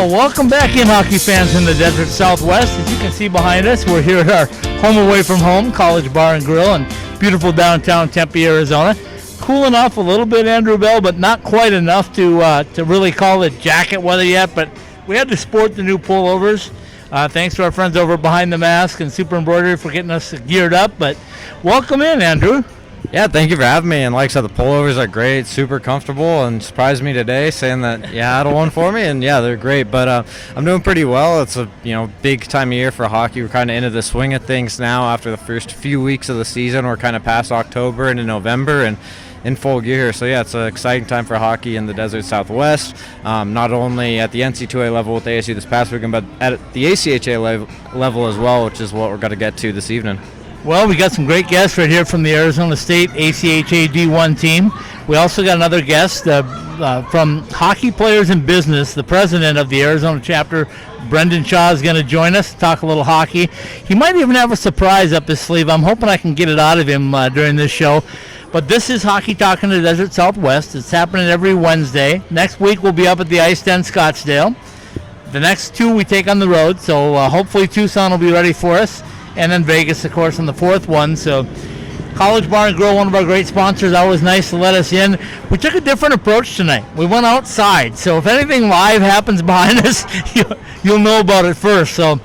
Well, welcome back in, hockey fans in the Desert Southwest. As you can see behind us, we're here at our home away from home, College Bar and Grill in beautiful downtown Tempe, Arizona. Cooling off a little bit, Andrew Bell, but not quite enough to really call it jacket weather yet. But we had to sport the new pullovers. Thanks to our friends over behind the mask and Super Embroidery for getting us geared up. But welcome in, Andrew. Yeah, thank you for having me. And like I said, the pullovers are great, super comfortable, and surprised me today saying that, I had one for me, and they're great. But I'm doing pretty well. It's a big time of year for hockey. We're kind of into the swing of things now after the first few weeks of the season. We're kind of past October into November and in full gear. So it's an exciting time for hockey in the Desert Southwest, not only at the NC2A level with ASU this past weekend, but at the ACHA level as well, which is what we're going to get to this evening. Well, we got some great guests right here from the Arizona State ACHA D1 team. We also got another guest from Hockey Players in Business. The president of the Arizona chapter, Brendan Shaw, is going to join us to talk a little hockey. He might even have a surprise up his sleeve. I'm hoping I can get it out of him during this show. But this is Hockey Talk in the Desert Southwest. It's happening every Wednesday. Next week we'll be up at the Ice Den Scottsdale. The next two we take on the road, so hopefully Tucson will be ready for us. And then Vegas, of course, on the fourth one. So College Bar and Grill, one of our great sponsors, always nice to let us in. We took a different approach tonight. We went outside. So if anything live happens behind us, you'll know about it first. So,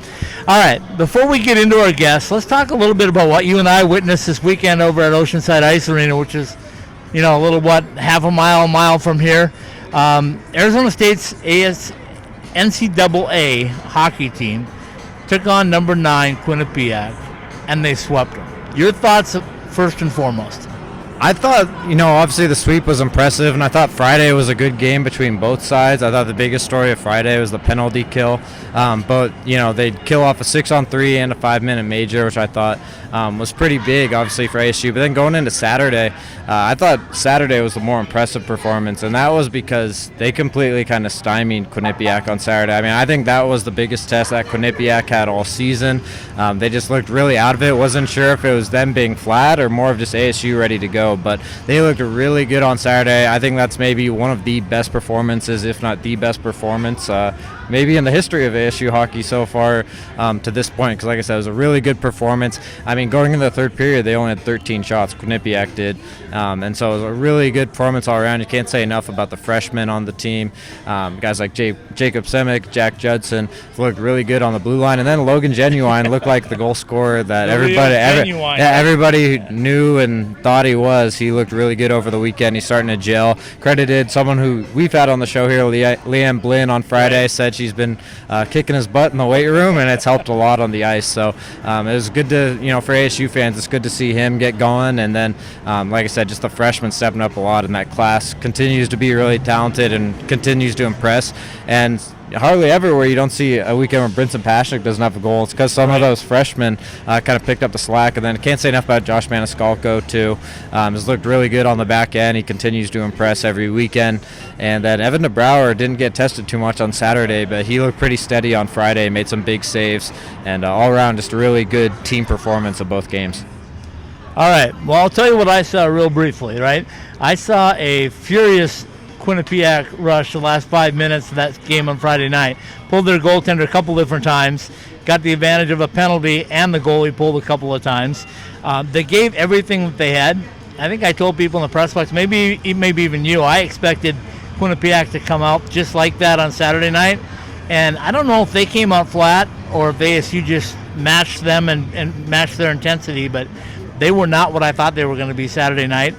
all right, before we get into our guests, let's talk a little bit about what you and I witnessed this weekend over at Oceanside Ice Arena, which is, a little, half a mile from here. Arizona State's NCAA hockey team took on number 9 Quinnipiac, and they swept them. Your thoughts first and foremost? I thought, obviously the sweep was impressive, and I thought Friday was a good game between both sides. I thought the biggest story of Friday was the penalty kill. But they'd kill off a 6-on-3 and a 5-minute major, which I thought was pretty big, obviously, for ASU. But then going into Saturday, I thought Saturday was the more impressive performance, and that was because they completely kind of stymied Quinnipiac on Saturday. I mean, I think that was the biggest test that Quinnipiac had all season. They just looked really out of it. Wasn't sure if it was them being flat or more of just ASU ready to go. But they looked really good on Saturday. I think that's maybe one of the best performances, if not the best performance, maybe in the history of ASU hockey so far to this point. Because like I said, it was a really good performance. I mean, going into the third period, they only had 13 shots. Quinnipiac did. And so it was a really good performance all around. You can't say enough about the freshmen on the team. Guys like Jacob Semick, Jack Judson looked really good on the blue line. And then Logan Genuine looked like the goal scorer that everybody knew and thought he was. He looked really good over the weekend. He's starting to gel. Credited someone who we've had on the show here, Leanne Blinn, on Friday, said she's been kicking his butt in the weight room, and it's helped a lot on the ice. So it was good to, for ASU fans, it's good to see him get going. And then, like I said, just the freshmen stepping up a lot in that class. Continues to be really talented and continues to impress. And hardly ever where you don't see a weekend where Brinson Pashnik doesn't have a goal. It's because some of those freshmen kind of picked up the slack. And then I can't say enough about Josh Maniscalco, too. He's looked really good on the back end. He continues to impress every weekend. And then Evan DeBrouwer didn't get tested too much on Saturday, but he looked pretty steady on Friday, made some big saves, and all around just a really good team performance of both games. All right. Well, I'll tell you what I saw real briefly, right? I saw a furious Quinnipiac rush the last 5 minutes of that game on Friday night. Pulled their goaltender a couple different times, got the advantage of a penalty, and the goalie pulled a couple of times. They gave everything that they had. I think I told people in the press box, maybe even you, I expected Quinnipiac to come out just like that on Saturday night. And I don't know if they came out flat or if ASU just matched them and matched their intensity, but they were not what I thought they were going to be Saturday night.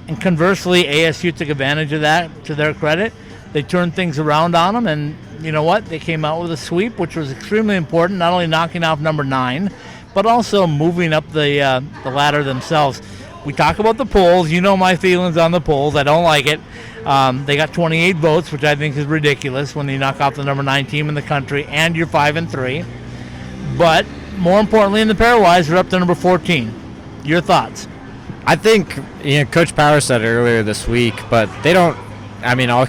And conversely, ASU took advantage of that, to their credit. They turned things around on them, and you know what? They came out with a sweep, which was extremely important, not only knocking off number 9, but also moving up the ladder themselves. We talk about the polls. You know my feelings on the polls. I don't like it. They got 28 votes, which I think is ridiculous when you knock off the number 9 team in the country and you're 5-3. But more importantly, in the pairwise, they're up to number 14. Your thoughts? I think Coach Power said it earlier this week, but they don't. I mean, I'll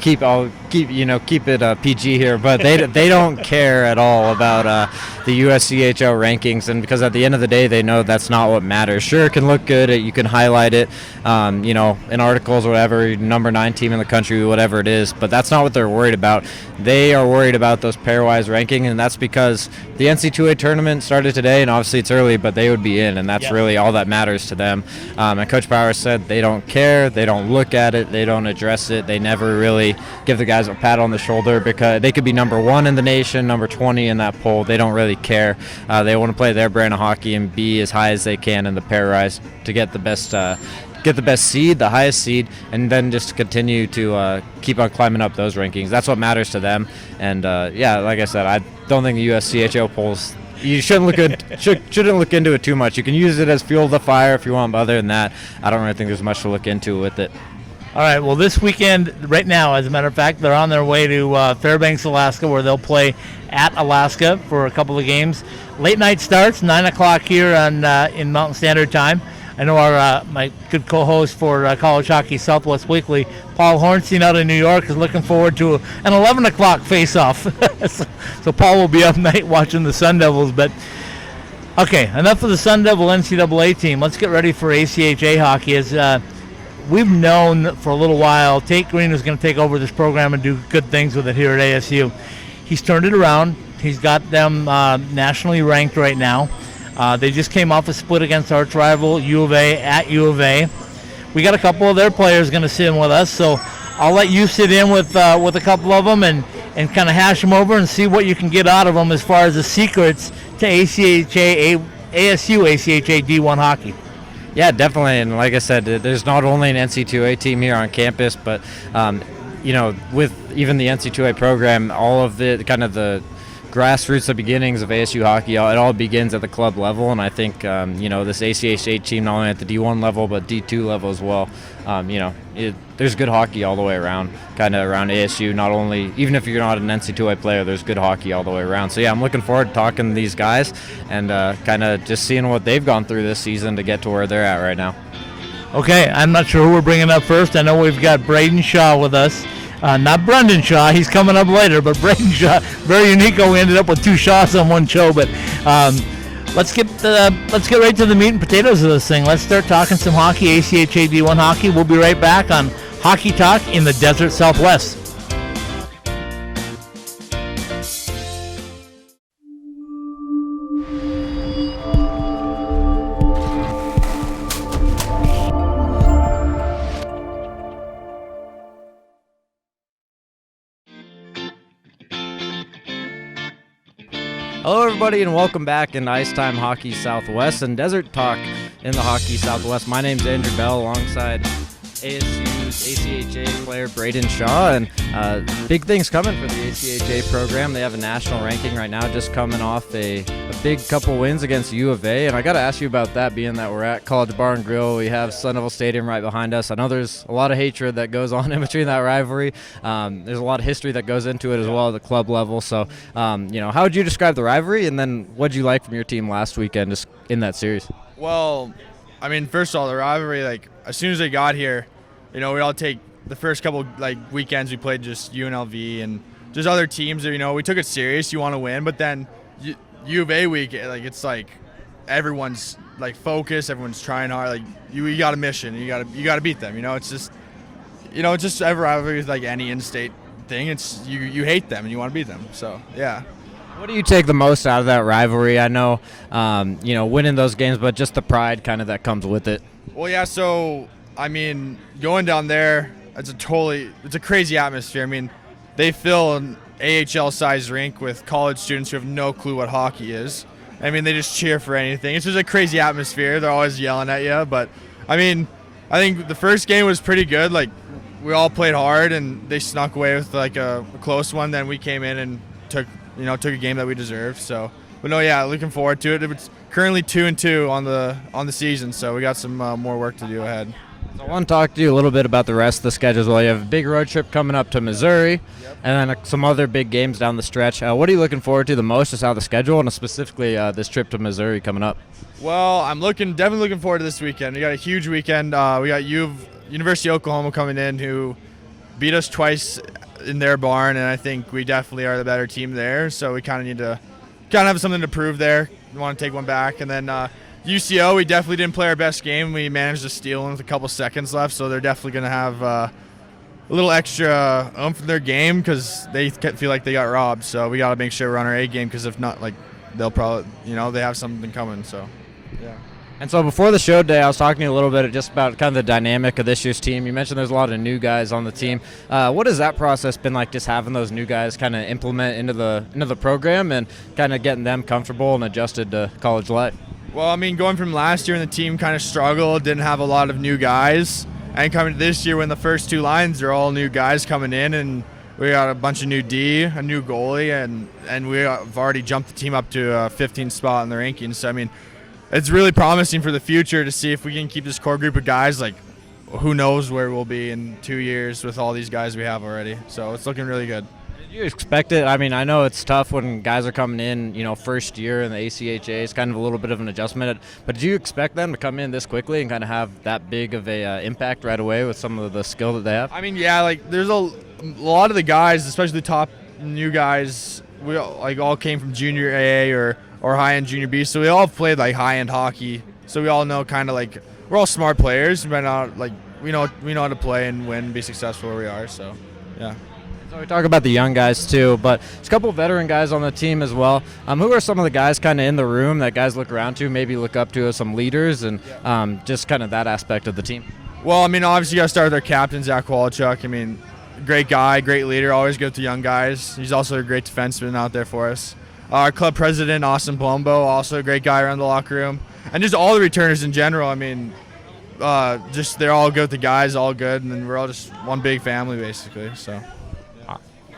keep it PG here, but they don't care at all about the USCHO rankings, and because at the end of the day they know that's not what matters. Sure, it can look good, you can highlight it, in articles or whatever, number 9 team in the country, whatever it is, but that's not what they're worried about. They are worried about those pairwise ranking, and that's because the NC2A tournament started today, and obviously it's early, but they would be in, and that's really all that matters to them. And Coach Powers said they don't care, they don't look at it, they don't address it, they never really give the guys a pat on the shoulder, because they could be number 1 in the nation, number 20 in that poll. They don't really care. They want to play their brand of hockey and be as high as they can in the pairwise to get the best seed, the highest seed, and then just continue to keep on climbing up those rankings. That's what matters to them. And like I said, I don't think the USCHO polls, you shouldn't look into it too much. You can use it as fuel to the fire if you want, but other than that, I don't really think there's much to look into with it. All right, well, this weekend, right now, as a matter of fact, they're on their way to Fairbanks, Alaska, where they'll play at Alaska for a couple of games. Late night starts, 9 o'clock here in Mountain Standard Time. I know my good co-host for College Hockey Southwest Weekly, Paul Hornstein out in New York, is looking forward to an 11 o'clock face-off. So Paul will be up night watching the Sun Devils. But, okay, enough of the Sun Devil NCAA team. Let's get ready for ACHA hockey. As we've known for a little while, Tate Green was going to take over this program and do good things with it here at ASU. He's turned it around. He's got them nationally ranked right now. They just came off a split against arch rival U of A at U of A. We got a couple of their players going to sit in with us, so I'll let you sit in with a couple of them and kind of hash them over and see what you can get out of them as far as the secrets to ASU ACHA D1 hockey. Yeah, definitely, and like I said, there's not only an NC2A team here on campus, but with even the NC2A program, all of the kind of the grassroots, the beginnings of ASU hockey, it all begins at the club level, and I think this ACHA team, not only at the D1 level but D2 level as well, there's good hockey all the way around, kind of around ASU. Not only, even if you're not an NC2A player, there's good hockey all the way around. So yeah, I'm looking forward to talking to these guys and kind of just seeing what they've gone through this season to get to where they're at right now. Okay, I'm not sure who we're bringing up first. I know we've got Brayden Shaw with us. Not Brendan Shaw, he's coming up later, but Brayden Shaw. Very unique how we ended up with 2 Shaws on one show. But let's get right to the meat and potatoes of this thing. Let's start talking some hockey, ACHA D1 hockey. We'll be right back on Hockey Talk in the Desert Southwest. Hello, everybody, and welcome back into Ice Time Hockey Southwest and Desert Talk in the Hockey Southwest. My name's Andrew Bell, alongside ASU's ACHA player Brayden Shaw, and big things coming for the ACHA program. They have a national ranking right now, just coming off a big couple wins against U of A, and I got to ask you about that, being that we're at College Bar and Grill. We have Sun Devil Stadium right behind us. I know there's a lot of hatred that goes on in between that rivalry. There's a lot of history that goes into it as well at the club level. So, how would you describe the rivalry, and then what did you like from your team last weekend just in that series? Well, I mean, first of all, the rivalry, as soon as they got here, we all take the first couple weekends we played just UNLV and just other teams that, we took it serious. You want to win, but then U of A week, it's everyone's focused, everyone's trying hard. You got a mission, you got to beat them. It's just every rivalry is like any in-state thing. It's you hate them and you want to beat them. So yeah. What do you take the most out of that rivalry? I know, winning those games, but just the pride kind of that comes with it. Well, yeah. So I mean, going down there, it's a crazy atmosphere. I mean, they fill an AHL-sized rink with college students who have no clue what hockey is. I mean, they just cheer for anything. It's just a crazy atmosphere. They're always yelling at you. But, I mean, I think the first game was pretty good. We all played hard, and they snuck away with, a close one. Then we came in and took a game that we deserved. So, but no, yeah, looking forward to it. It's currently 2-2 on the season, so we got some more work to do ahead. So I want to talk to you a little bit about the rest of the schedule as well. You have a big road trip coming up to Missouri, and then some other big games down the stretch. What are you looking forward to the most just out of the schedule, and specifically this trip to Missouri coming up? Well, I'm definitely looking forward to this weekend. We got a huge weekend. We got University of Oklahoma coming in, who beat us twice in their barn, and I think we definitely are the better team there. So we kind of need to have something to prove there. We want to take one back, and then UCO, we definitely didn't play our best game. We managed to steal with a couple seconds left, so they're definitely going to have a little extra oomph in their game because they feel like they got robbed. So we got to make sure we're on our A game, because if not, like, they'll probably, they have something coming. So, yeah. And so before the show today, I was talking to you a little bit just about kind of the dynamic of this year's team. You mentioned there's a lot of new guys on the team. What has that process been like, just having those new guys kind of implement into the program and kind of getting them comfortable and adjusted to college life? Well, I mean, going from last year when the team kind of struggled, didn't have a lot of new guys, and coming to this year when the first two lines are all new guys coming in, and we got a bunch of new D, a new goalie, and we have already jumped the team up to a 15th spot in the rankings. So, I mean, it's really promising for the future to see if we can keep this core group of guys. Like, who knows where we'll be in 2 years with all these guys we have already. So it's looking really good. Did you expect it? I mean, I know it's tough when guys are coming in, first year in the ACHA. It's kind of a little bit of an adjustment. But did you expect them to come in this quickly and kind of have that big of a impact right away with some of the skill that they have? I mean, yeah, like, there's a lot of the guys, especially the top new guys, we all came from junior AA or high-end junior B, so we all played like high-end hockey. So we all know kind of like, we're all smart players, but not like we know how to play and win, be successful where we are. So, yeah. So we talk about the young guys too, but there's a couple of veteran guys on the team as well. Who are some of the guys kind of in the room that guys look around to, maybe look up to as some leaders, and just kind of that aspect of the team? Well, I mean, obviously you got to start with our captain, Zach Walchuk. I mean, great guy, great leader, always good to young guys. He's also a great defenseman out there for us. Our club president, Austin Palumbo, also a great guy around the locker room. And just all the returners in general, I mean, just they're all good, the guys all good, and then we're all just one big family basically. So,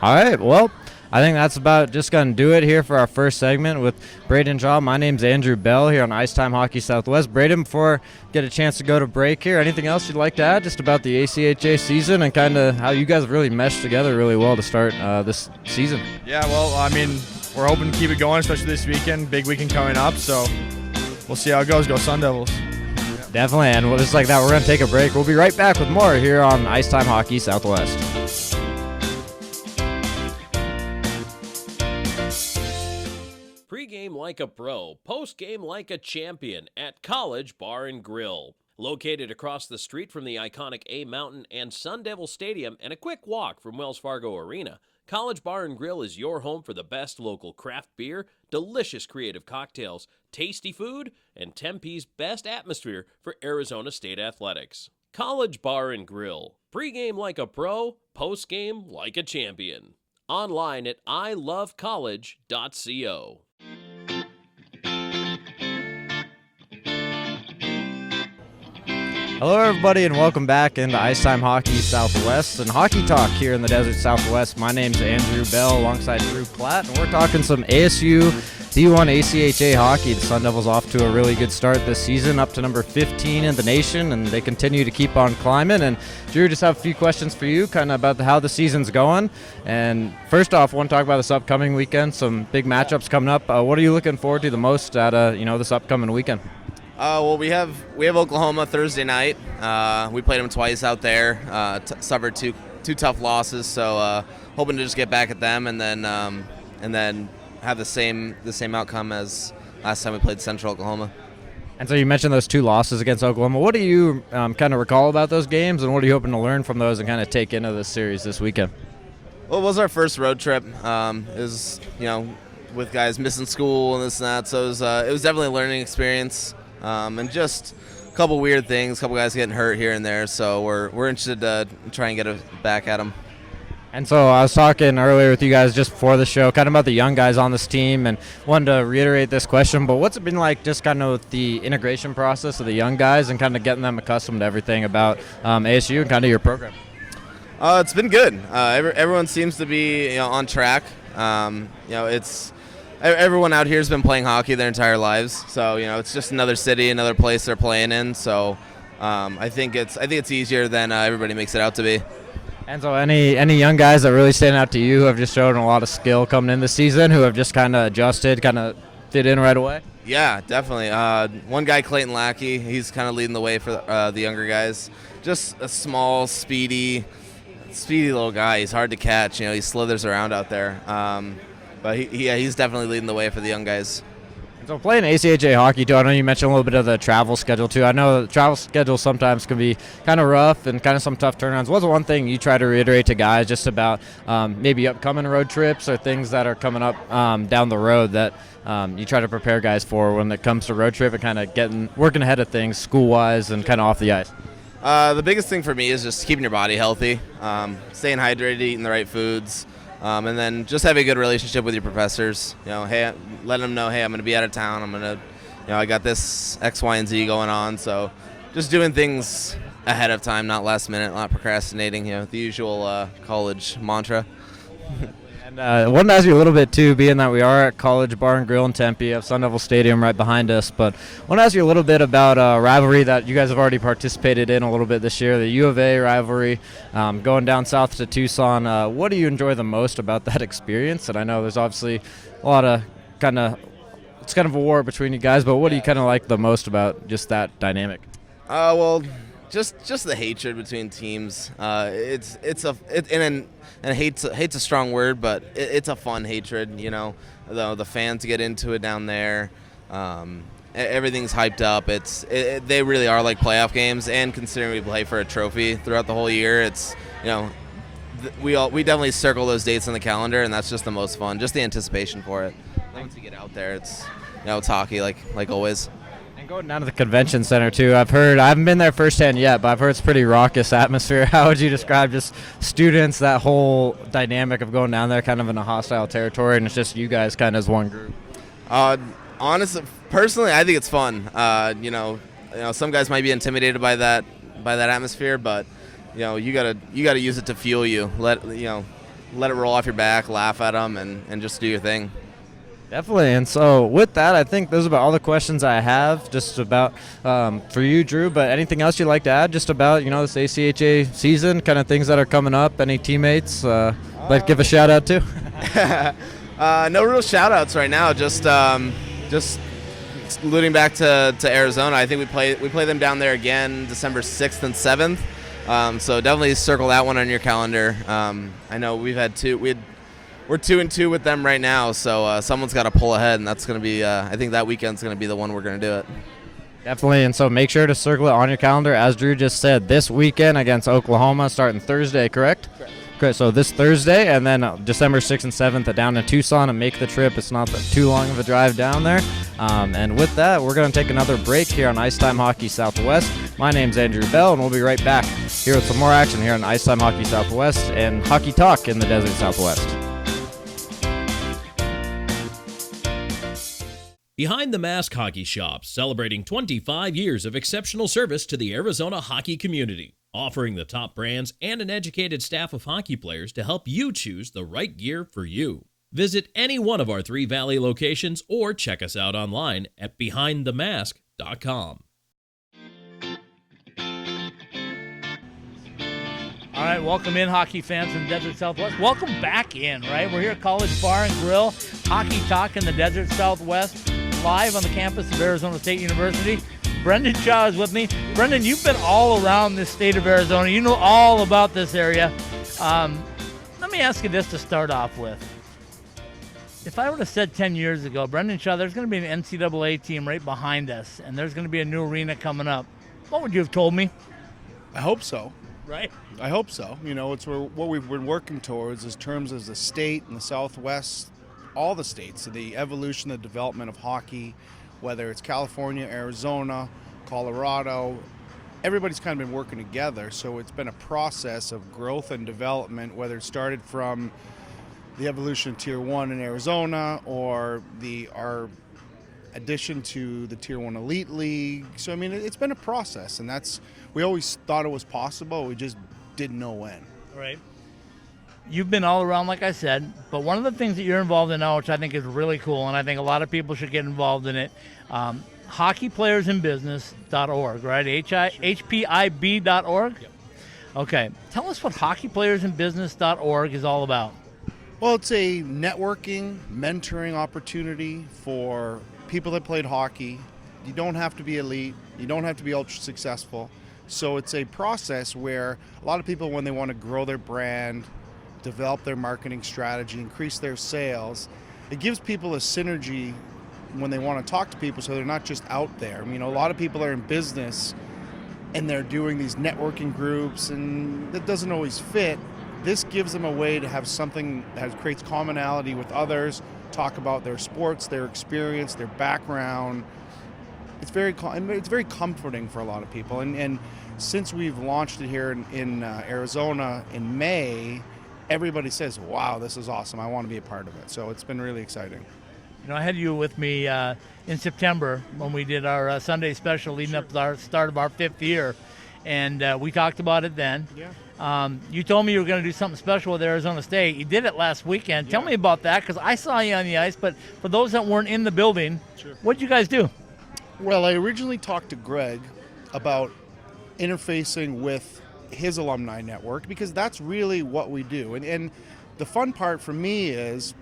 all right, well, I think that's about just going to do it here for our first segment with Brayden Shaw. My name's Andrew Bell here on Ice Time Hockey Southwest. Brayden, before we get a chance to go to break here, anything else you'd like to add just about the ACHA season and kind of how you guys have really meshed together really well to start this season? Yeah, well, I mean, we're hoping to keep it going, especially this weekend. Big weekend coming up, so we'll see how it goes. Go Sun Devils. Definitely, and just like that, we're going to take a break. We'll be right back with more here on Ice Time Hockey Southwest. Pre-game like a pro, post-game like a champion at College Bar and Grill. Located across the street from the iconic A Mountain and Sun Devil Stadium and a quick walk from Wells Fargo Arena, College Bar and Grill is your home for the best local craft beer, delicious creative cocktails, tasty food, and Tempe's best atmosphere for Arizona State athletics. College Bar and Grill. Pre-game like a pro, post-game like a champion. Online at ilovecollege.co. Hello, everybody, and welcome back into Ice Time Hockey Southwest and Hockey Talk here in the Desert Southwest. My name's Andrew Bell alongside Drew Platt, and we're talking some ASU D1 ACHA hockey. The Sun Devils off to a really good start this season, up to number 15 in the nation, and they continue to keep on climbing. And Drew, just have a few questions for you, kind of about how the season's going. And first off, I want to talk about this upcoming weekend. Some big matchups coming up. What are you looking forward to the most at this upcoming weekend? Well, we have Oklahoma Thursday night. We played them twice out there. Suffered two tough losses, so hoping to just get back at them and then have the same outcome as last time we played Central Oklahoma. And so you mentioned those two losses against Oklahoma. What do you kind of recall about those games, and what are you hoping to learn from those and kind of take into this series this weekend? Well, it was our first road trip. It was with guys missing school and this and that, so it was definitely a learning experience. And just a couple weird things, a couple guys getting hurt here and there, so we're interested to try and get it back at them. And so I was talking earlier with you guys just before the show, kind of about the young guys on this team, and wanted to reiterate this question, but what's it been like just kind of with the integration process of the young guys and kind of getting them accustomed to everything about ASU and kind of your program? It's been good. Everyone seems to be on track. It's everyone out here has been playing hockey their entire lives, so it's just another city, another place they're playing in. So I think it's easier than everybody makes it out to be. And so any young guys that really stand out to you who have just shown a lot of skill coming in this season, who have just kind of adjusted, kind of fit in right away? Yeah, definitely. One guy, Clayton Lackey, he's kind of leading the way for the younger guys. Just a small, speedy, speedy little guy. He's hard to catch. He slithers around out there. But he's definitely leading the way for the young guys. So playing ACHA hockey too, I know you mentioned a little bit of the travel schedule too. I know the travel schedule sometimes can be kind of rough and kind of some tough turnarounds. What's the one thing you try to reiterate to guys just about maybe upcoming road trips or things that are coming up down the road that you try to prepare guys for when it comes to road trip and kind of working ahead of things school-wise and kind of off the ice? The biggest thing for me is just keeping your body healthy, staying hydrated, eating the right foods. And then just have a good relationship with your professors. Hey, let them know, hey, I'm going to be out of town. I'm going to, I got this X, Y, and Z going on. So just doing things ahead of time, not last minute, not procrastinating, the usual college mantra. And I wanted to ask you a little bit, too, being that we are at College Bar and Grill in Tempe, of Sun Devil Stadium right behind us. But I want to ask you a little bit about a rivalry that you guys have already participated in a little bit this year, the U of A rivalry, going down south to Tucson. What do you enjoy the most about that experience? And I know there's obviously a lot of it's kind of a war between you guys, but what do you kind of like the most about just that dynamic? Well, just the hatred between teams. And hate's a strong word, but it's a fun hatred. The fans get into it down there. Everything's hyped up. They really are like playoff games, and considering we play for a trophy throughout the whole year, it's we definitely circle those dates on the calendar, and that's just the most fun. Just the anticipation for it. Once you get out there, it's hockey like always. Going down to the convention center too, I haven't been there firsthand yet, but I've heard it's pretty raucous atmosphere. How would you describe just students, that whole dynamic of going down there kind of in a hostile territory, and it's just you guys kind of as one group? Honestly, personally, I think it's fun. Some guys might be intimidated by that atmosphere, but you gotta use it to fuel you. Let it roll off your back, laugh at them, and just do your thing. Definitely. And so with that, I think those are about all the questions I have just about for you, Drew. But anything else you'd like to add just about, this ACHA season, kind of things that are coming up? Any teammates like to give a shout out to? No real shout outs right now. Just alluding back to Arizona. I think we play them down there again December 6th and 7th. So definitely circle that one on your calendar. I know we've had we're 2-2 with them right now, so someone's got to pull ahead, and that's going to be, I think that weekend's going to be the one we're going to do it. Definitely, and so make sure to circle it on your calendar. As Drew just said, this weekend against Oklahoma, starting Thursday, correct? Correct. So this Thursday, and then December 6th and 7th down in Tucson, and make the trip. It's not too long of a drive down there. And with that, we're going to take another break here on Ice Time Hockey Southwest. My name's Andrew Bell, and we'll be right back here with some more action here on Ice Time Hockey Southwest and Hockey Talk in the Desert Southwest. Behind the Mask Hockey Shop, celebrating 25 years of exceptional service to the Arizona hockey community, offering the top brands and an educated staff of hockey players to help you choose the right gear for you. Visit any one of our 3 Valley locations or check us out online at behindthemask.com. All right, welcome in, hockey fans in the Desert Southwest. Welcome back in, right? We're here at College Bar and Grill, Hockey Talk in the Desert Southwest, live on the campus of Arizona State University. Brendan Shaw is with me. Brendan, you've been all around this state of Arizona. You know all about this area. Let me ask you this to start off with. If I would have said 10 years ago, Brendan Shaw, there's going to be an NCAA team right behind us, and there's going to be a new arena coming up, what would you have told me? I hope so. Right? I hope so. It's what we've been working towards in terms of the state and the Southwest, all the states, the evolution, the development of hockey, whether it's California, Arizona, Colorado. Everybody's kind of been working together, so it's been a process of growth and development, whether it started from the evolution of Tier 1 in Arizona or our addition to the Tier 1 Elite League. So, it's been a process, and we always thought it was possible. We just didn't know when. Right. You've been all around, like I said, but one of the things that you're involved in now, which I think is really cool, and I think a lot of people should get involved in it, hockeyplayersinbusiness.org, right? HPIB.org? Yep. Okay. Tell us what hockeyplayersinbusiness.org is all about. Well, it's a networking, mentoring opportunity for people that played hockey. You don't have to be elite. You don't have to be ultra successful. So it's a process where a lot of people, when they want to grow their brand, develop their marketing strategy, increase their sales, it gives people a synergy when they want to talk to people, so they're not just out there. You know, a lot of people are in business and they're doing these networking groups, and that doesn't always fit. This gives them a way to have something that creates commonality with others, talk about their sports, their experience, their background. It's very comforting for a lot of people. And since we've launched it here in Arizona in May, everybody says, wow, this is awesome. I want to be a part of it. So it's been really exciting. You know, I had you with me in September when we did our Sunday special leading up to our start of our 5th year, and we talked about it then. Yeah. You told me you were going to do something special with Arizona State. You did it last weekend. Yeah. Tell me about that, because I saw you on the ice, but for those that weren't in the building, Sure. what did you guys do? Well, I originally talked to Greg about interfacing with his alumni network, because that's really what we do. And the fun part for me is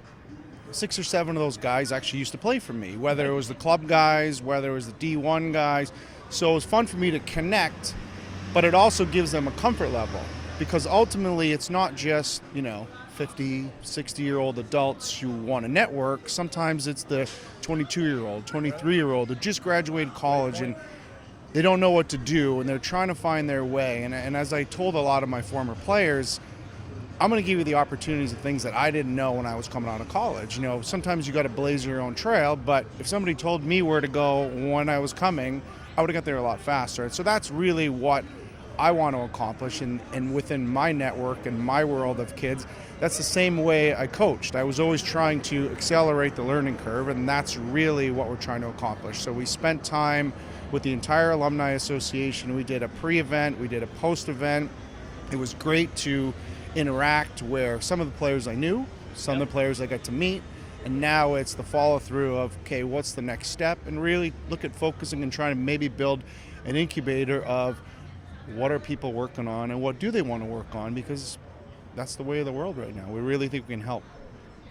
6 or 7 of those guys actually used to play for me, whether it was the club guys, whether it was the D1 guys. So it was fun for me to connect, but it also gives them a comfort level, because ultimately it's not just, 50, 60-year-old adults who want to network. Sometimes it's the 22-year-old, 23-year-old who just graduated college and they don't know what to do, and they're trying to find their way. And as I told a lot of my former players, I'm going to give you the opportunities and things that I didn't know when I was coming out of college. Sometimes you got to blaze your own trail, but if somebody told me where to go when I was coming, I would have got there a lot faster. And so that's really what I want to accomplish. And within my network and my world of kids, that's the same way I coached. I was always trying to accelerate the learning curve, and that's really what we're trying to accomplish. So we spent time with the entire Alumni Association. We did a pre-event, we did a post-event. It was great to interact where some of the players I knew, some of the players I got to meet, and now it's the follow-through of, okay, what's the next step? And really look at focusing and trying to maybe build an incubator of what are people working on and what do they want to work on, because that's the way of the world right now. We really think we can help.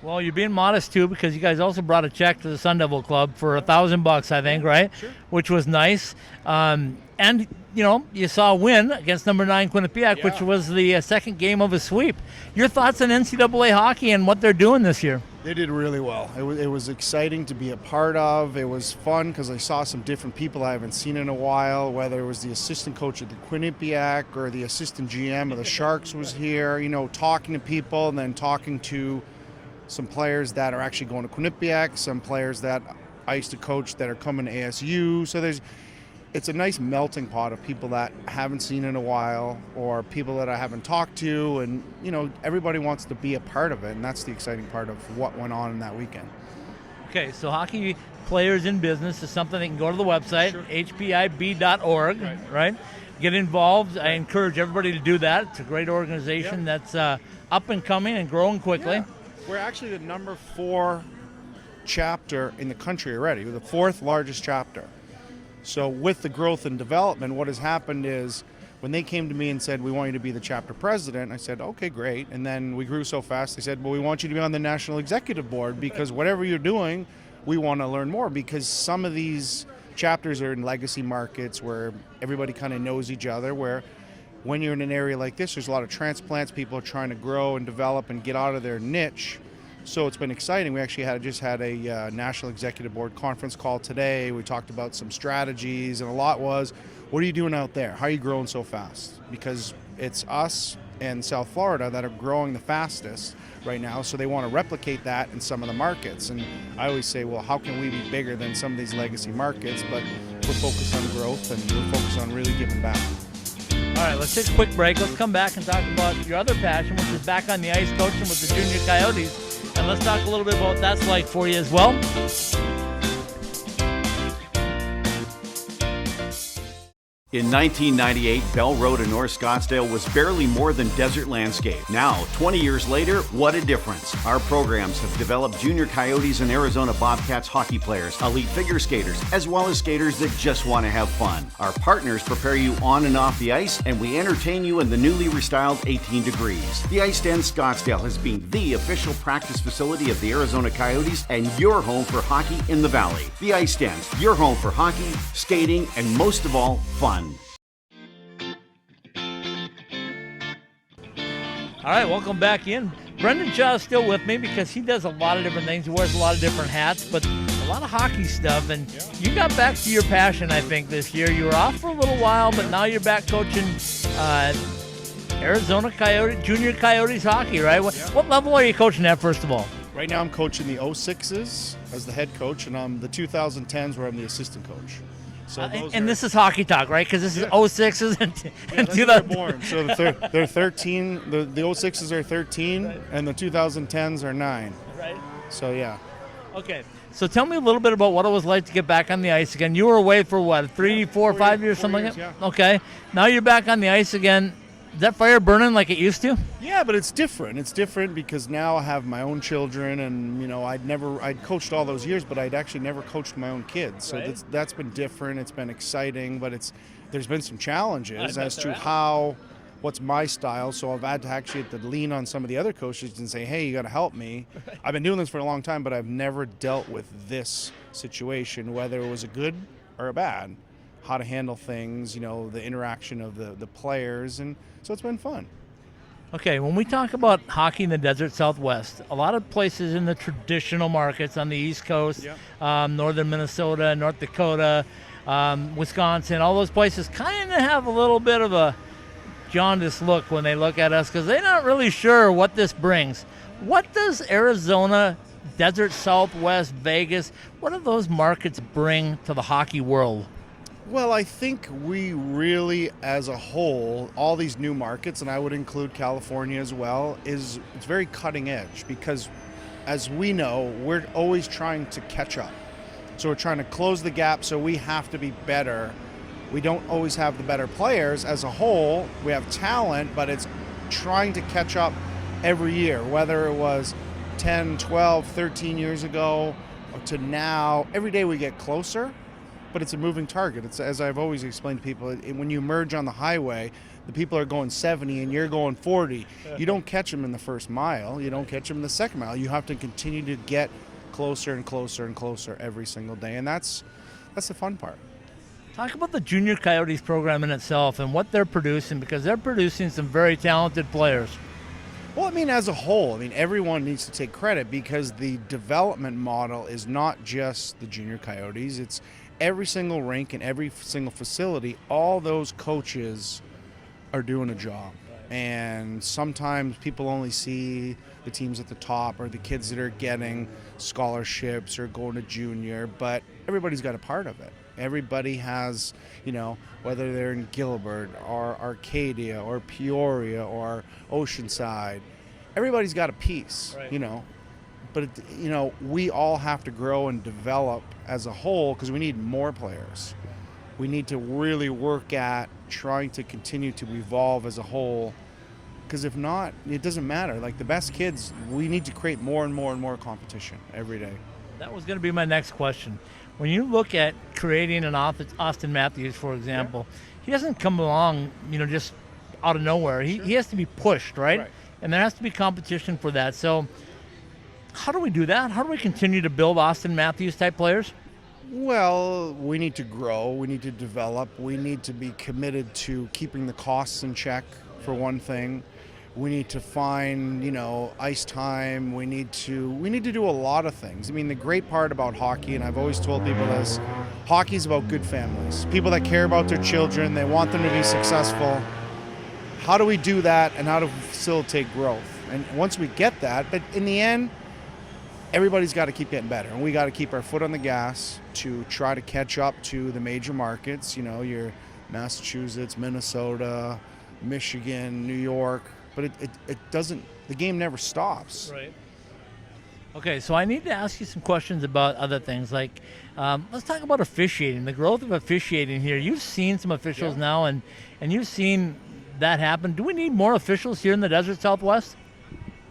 Well, you're being modest too, because you guys also brought a check to the Sun Devil Club for $1,000, I think, right? Sure. Which was nice. And you saw a win against number 9 Quinnipiac, which was the second game of a sweep. Your thoughts on NCAA hockey and what they're doing this year? They did really well. It was exciting to be a part of. It was fun because I saw some different people I haven't seen in a while, whether it was the assistant coach at the Quinnipiac or the assistant GM of the Sharks was here, talking to people, and then talking to some players that are actually going to Quinnipiac, some players that I used to coach that are coming to ASU. So it's a nice melting pot of people that I haven't seen in a while, or people that I haven't talked to, and everybody wants to be a part of it, and that's the exciting part of what went on in that weekend. Okay, so Hockey Players in Business is something they can go to the website, hpib.org, right? Get involved. I encourage everybody to do that. It's a great organization that's up and coming and growing quickly. Yeah. We're actually the number 4 chapter in the country already. We're the 4th largest chapter. So with the growth and development, what has happened is when they came to me and said, we want you to be the chapter president, I said, okay, great. And then we grew so fast, they said, well, we want you to be on the national executive board, because whatever you're doing, we want to learn more, because some of these chapters are in legacy markets where everybody kind of knows each other, where when you're in an area like this, there's a lot of transplants. People are trying to grow and develop and get out of their niche. So it's been exciting. We actually just had a National Executive Board conference call today. We talked about some strategies, and a lot was, what are you doing out there? How are you growing so fast? Because it's us and South Florida that are growing the fastest right now, so they want to replicate that in some of the markets. And I always say, well, how can we be bigger than some of these legacy markets? But we're focused on growth, and we're focused on really giving back. All right, let's take a quick break. Let's come back and talk about your other passion, which is back on the ice coaching with the Junior Coyotes. And let's talk a little bit about what that's like for you as well. In 1998, Bell Road in North Scottsdale was barely more than desert landscape. Now, 20 years later, what a difference. Our programs have developed Junior Coyotes and Arizona Bobcats hockey players, elite figure skaters, as well as skaters that just want to have fun. Our partners prepare you on and off the ice, and we entertain you in the newly restyled 18 Degrees. The Ice Den Scottsdale has been the official practice facility of the Arizona Coyotes and your home for hockey in the Valley. The Ice Den, your home for hockey, skating, and most of all, fun. All right, welcome back in. Brendan Shaw is still with me because he does a lot of different things. He wears a lot of different hats, but a lot of hockey stuff. And you got back to your passion, I think, this year. You were off for a little while, but now you're back coaching Arizona Junior Coyotes hockey, right? What level are you coaching at, first of all? Right now I'm coaching the 06s as the head coach, and I'm the 2010s where I'm the assistant coach. So and this is hockey talk, right? Because this is 06s and that's when they're born. So they're 13. The 06s are 13, and the 2010s are 9. Right. So yeah. Okay. So tell me a little bit about what it was like to get back on the ice again. You were away for what, 3, 4, 5 years, something like that? Yeah. Okay. Now you're back on the ice again. Is that fire burning like it used to? Yeah, but it's different. It's different because now I have my own children, and I'd coached all those years, but I'd actually never coached my own kids. So that's been different. It's been exciting, but there's been some challenges as to what's my style. So I've had to actually lean on some of the other coaches and say, hey, you got to help me. I've been doing this for a long time, but I've never dealt with this situation, whether it was a good or a bad. How to handle things, the interaction of the players, and so it's been fun. Okay, when we talk about hockey in the desert Southwest, a lot of places in the traditional markets on the East Coast, northern Minnesota, North Dakota, Wisconsin, all those places kind of have a little bit of a jaundiced look when they look at us because they're not really sure what this brings. What does Arizona, desert Southwest, Vegas, what do those markets bring to the hockey world? Well, I think we really, as a whole, all these new markets, and I would include California as well, it's very cutting edge because, as we know, we're always trying to catch up. So we're trying to close the gap, so we have to be better. We don't always have the better players. As a whole, we have talent, but it's trying to catch up every year, whether it was 10, 12, 13 years ago to now. Every day we get closer. But it's a moving target. It's, as I've always explained to people, when you merge on the highway, the people are going 70 and you're going 40. You don't catch them in the first mile. You don't catch them in the second mile. You have to continue to get closer and closer and closer every single day, and that's the fun part. Talk about the Junior Coyotes program in itself and what they're producing, because they're producing some very talented players. Well, as a whole, everyone needs to take credit because the development model is not just the Junior Coyotes. It's every single rink and every single facility. All those coaches are doing a job. And sometimes people only see the teams at the top or the kids that are getting scholarships or going to junior, but everybody's got a part of it. Everybody has, whether they're in Gilbert or Arcadia or Peoria or Oceanside, everybody's got a piece, But, we all have to grow and develop as a whole because we need more players. We need to really work at trying to continue to evolve as a whole because if not, it doesn't matter. Like the best kids, we need to create more and more and more competition every day. That was going to be my next question. When you look at creating an Austin Matthews, for example, he doesn't come along, just out of nowhere. He has to be pushed, right? And there has to be competition for that. So how do we do that? How do we continue to build Austin Matthews type players? Well, we need to grow. We need to develop. We need to be committed to keeping the costs in check, for one thing. We need to find, ice time. We need to do a lot of things. The great part about hockey, and I've always told people this, hockey is about good families. People that care about their children, they want them to be successful. How do we do that, and how to facilitate growth? And once we get that, but in the end, everybody's got to keep getting better, and we got to keep our foot on the gas to try to catch up to the major markets, your Massachusetts, Minnesota, Michigan, New York, but it doesn't, the game never stops. Right. Okay, so I need to ask you some questions about other things. Like, let's talk about officiating, the growth of officiating here. You've seen some officials now, and you've seen that happen. Do we need more officials here in the desert Southwest?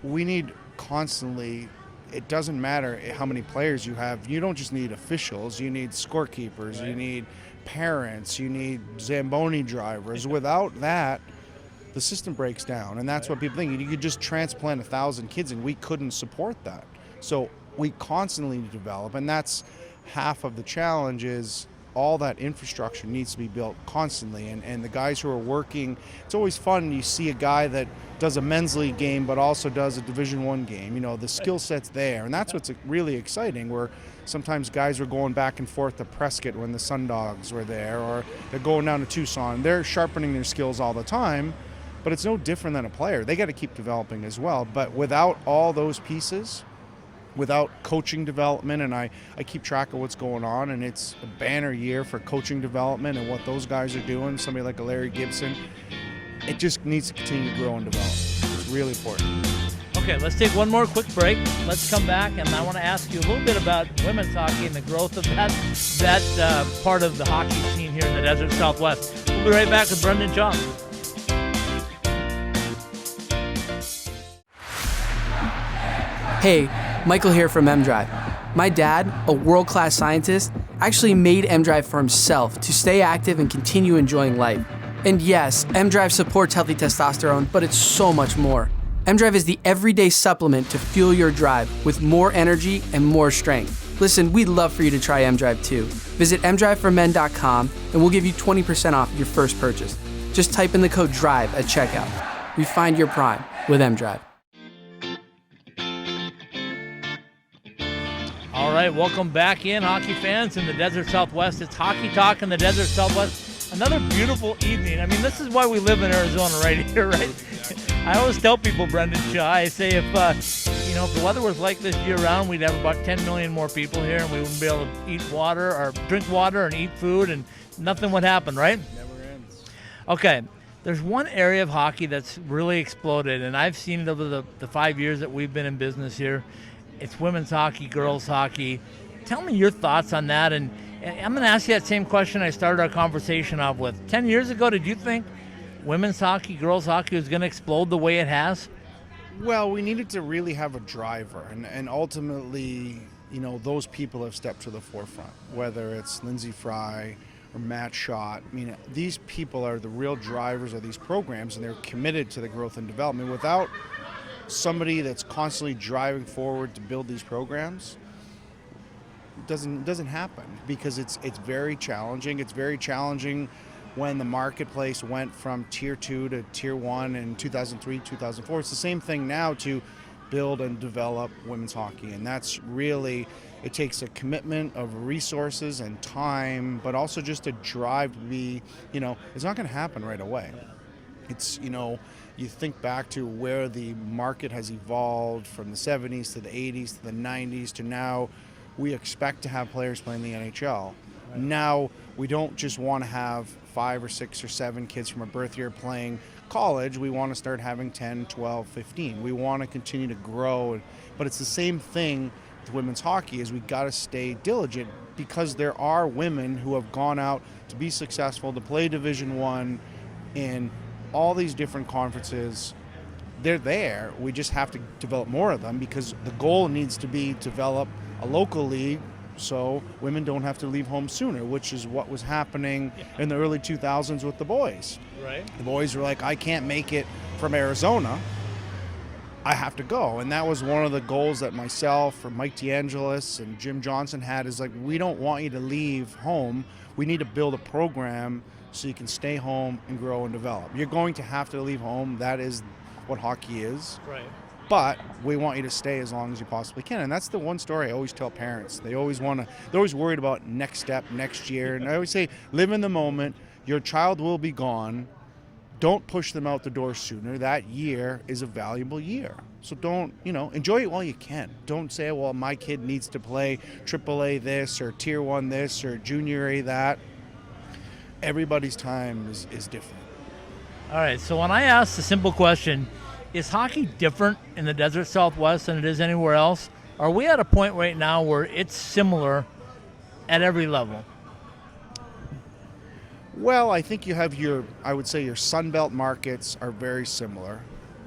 We need constantly. It doesn't matter how many players you have. You don't just need officials. You need scorekeepers. Right. You need parents. You need Zamboni drivers. Without that, the system breaks down, and that's what people think. You could just transplant 1,000 kids, and we couldn't support that. So we constantly develop, and that's half of the challenge is all that infrastructure needs to be built constantly, and the guys who are working, it's always fun. You see a guy that does a men's league game but also does a Division I game. The skill set's there, and that's what's really exciting, where sometimes guys were going back and forth to Prescott when the Sundogs were there, or they're going down to Tucson. They're sharpening their skills all the time, but it's no different than a player. They got to keep developing as well. But without all those pieces, without coaching development, and I keep track of what's going on, and it's a banner year for coaching development and what those guys are doing, somebody like a Larry Gibson, it just needs to continue to grow and develop. It's really important. Okay, let's take one more quick break. Let's come back, and I want to ask you a little bit about women's hockey and the growth of that part of the hockey scene here in the Desert Southwest. We'll be right back with Brendan John. Hey, Michael here from M-Drive. My dad, a world-class scientist, actually made M-Drive for himself to stay active and continue enjoying life. And yes, M-Drive supports healthy testosterone, but it's so much more. M-Drive is the everyday supplement to fuel your drive with more energy and more strength. Listen, we'd love for you to try M-Drive too. Visit mdriveformen.com and we'll give you 20% off your first purchase. Just type in the code DRIVE at checkout. Refine your prime with M-Drive. All right, welcome back in, hockey fans in the Desert Southwest. It's Hockey Talk in the Desert Southwest. Another beautiful evening. I mean, this is why we live in Arizona right here, right? I always tell people, Brendan Shaw, I say if the weather was like this year-round, we'd have about 10 million more people here, and we wouldn't be able to eat water or drink water and eat food, and nothing would happen, right? Never ends. Okay, there's one area of hockey that's really exploded, and I've seen it over the 5 years that we've been in business here. It's women's hockey, girls hockey. Tell me your thoughts on that, and I'm going to ask you that same question I started our conversation off with. 10 years ago, did you think women's hockey, girls hockey was going to explode the way it has? Well, we needed to really have a driver, and ultimately, those people have stepped to the forefront, whether it's Lindsay Fry or Matt Schott. I mean, these people are the real drivers of these programs, and they're committed to the growth and development. Without somebody that's constantly driving forward to build these programs, it doesn't happen, because it's very challenging. It's very challenging when the marketplace went from Tier 2 to Tier 1 in 2003, 2004. It's the same thing now to build and develop women's hockey, and that's really, it takes a commitment of resources and time, but also just a drive to be, it's not going to happen right away. It's, you think back to where the market has evolved from the 70s to the 80s to the 90s to now. We expect to have players playing the NHL. Right. Now, we don't just want to have 5 or 6 or 7 kids from a birth year playing college. We want to start having 10, 12, 15. We want to continue to grow. But it's the same thing with women's hockey, is we got to stay diligent, because there are women who have gone out to be successful, to play Division I in all these different conferences. They're there. We just have to develop more of them, because the goal needs to be to develop a local league so women don't have to leave home sooner, which is what was happening in the early 2000s with the boys. Right. The boys were like, I can't make it from Arizona. I have to go. And that was one of the goals that myself or Mike DeAngelis and Jim Johnson had, is like, we don't want you to leave home. We need to build a program so you can stay home and grow and develop. You're going to have to leave home. That is what hockey is. Right. But we want you to stay as long as you possibly can. And that's the one story I always tell parents. They're always worried about next step, next year. And I always say, live in the moment. Your child will be gone. Don't push them out the door sooner. That year is a valuable year. So don't, enjoy it while you can. Don't say, well, my kid needs to play AAA this or Tier 1 this or Junior A that. Everybody's time is different. All right, so when I ask the simple question, is hockey different in the Desert Southwest than it is anywhere else? Are we at a point right now where it's similar at every level? Well, I think you have your Sunbelt markets are very similar.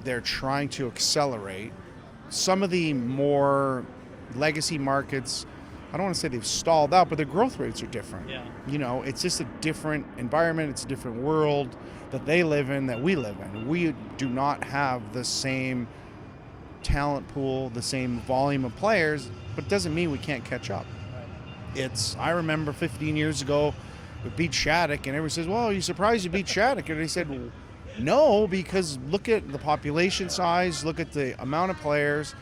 They're trying to accelerate. Some of the more legacy markets, I don't want to say they've stalled out, but their growth rates are different. Yeah. It's just a different environment. It's a different world that they live in, that we live in. We do not have the same talent pool, the same volume of players, but it doesn't mean we can't catch up. I remember 15 years ago, we beat Shattuck, and everyone says, well, are you surprised you beat Shattuck? And I said, well, no, because look at the population size, look at the amount of players.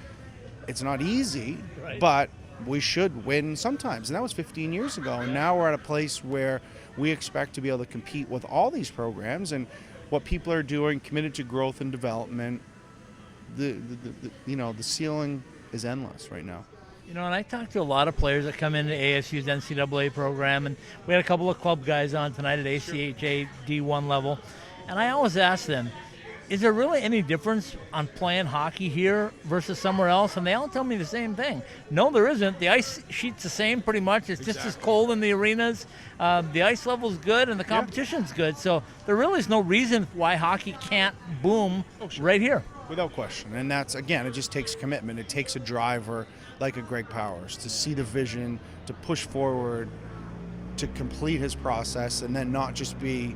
It's not easy, but we should win sometimes. And that was 15 years ago. And now we're at a place where we expect to be able to compete with all these programs. And what people are doing, committed to growth and development, the ceiling is endless right now. And I talked to a lot of players that come into ASU's NCAA program, and we had a couple of club guys on tonight at ACHA D1 level, and I always ask them, is there really any difference on playing hockey here versus somewhere else? And they all tell me the same thing. No, there isn't. The ice sheet's the same pretty much. It's just as cold in the arenas. The ice level's good, and the competition's good. So there really is no reason why hockey can't boom right here. Without question. And that's, again, it just takes commitment. It takes a driver like a Greg Powers to see the vision, to push forward, to complete his process, and then not just be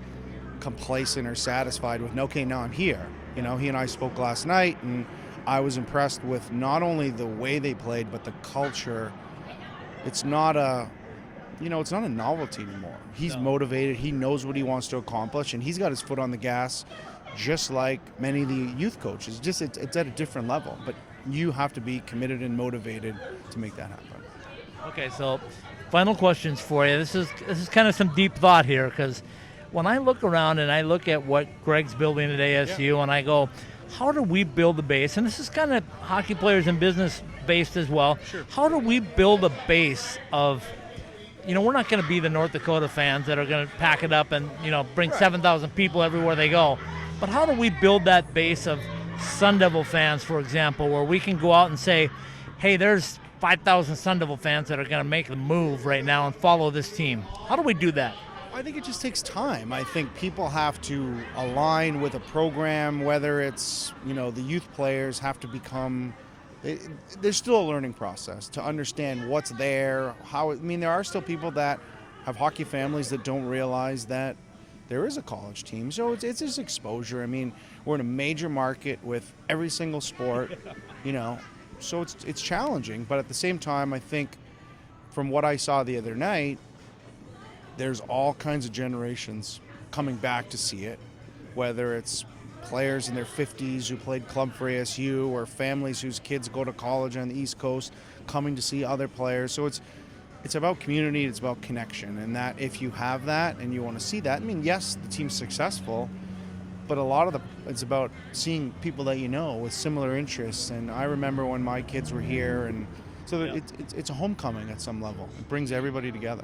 complacent or satisfied with, okay, now I'm here. He and I spoke last night, and I was impressed with not only the way they played, but the culture. It's not a novelty anymore. He's motivated. He knows what he wants to accomplish, and he's got his foot on the gas, just like many of the youth coaches. Just it's at a different level, but you have to be committed and motivated to make that happen. Okay, so final questions for you. This is kind of some deep thought here, because when I look around and I look at what Greg's building at ASU, and I go, how do we build a base? And this is kind of hockey players and business based as well. Sure. How do we build a base of, we're not going to be the North Dakota fans that are going to pack it up and, bring 7,000 people everywhere they go. But how do we build that base of Sun Devil fans, for example, where we can go out and say, hey, there's 5,000 Sun Devil fans that are going to make the move right now and follow this team? How do we do that? I think it just takes time. I think people have to align with a program, whether it's, the youth players have to become, there's still a learning process to understand what's there, there are still people that have hockey families that don't realize that there is a college team. So it's just exposure. We're in a major market with every single sport, so it's challenging. But at the same time, I think from what I saw the other night, there's all kinds of generations coming back to see it, whether it's players in their 50s who played club for ASU or families whose kids go to college on the East Coast coming to see other players. So it's about community, it's about connection, and that if you have that and you want to see that, yes, the team's successful, but a lot of it's about seeing people that with similar interests. And I remember when my kids were here, and so it's a homecoming at some level. It brings everybody together.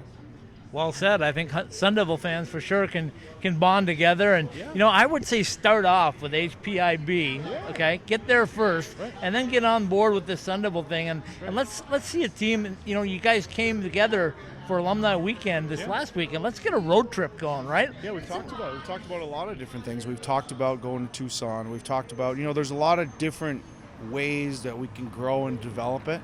Well said. I think Sun Devil fans for sure can bond together. And, I would say start off with HPIB, okay? Get there first, and then get on board with this Sun Devil thing. And let's see a team. You guys came together for Alumni Weekend this last weekend. Let's get a road trip going, right? Yeah, we've talked about a lot of different things. We've talked about going to Tucson. We've talked about, there's a lot of different ways that we can grow and develop it.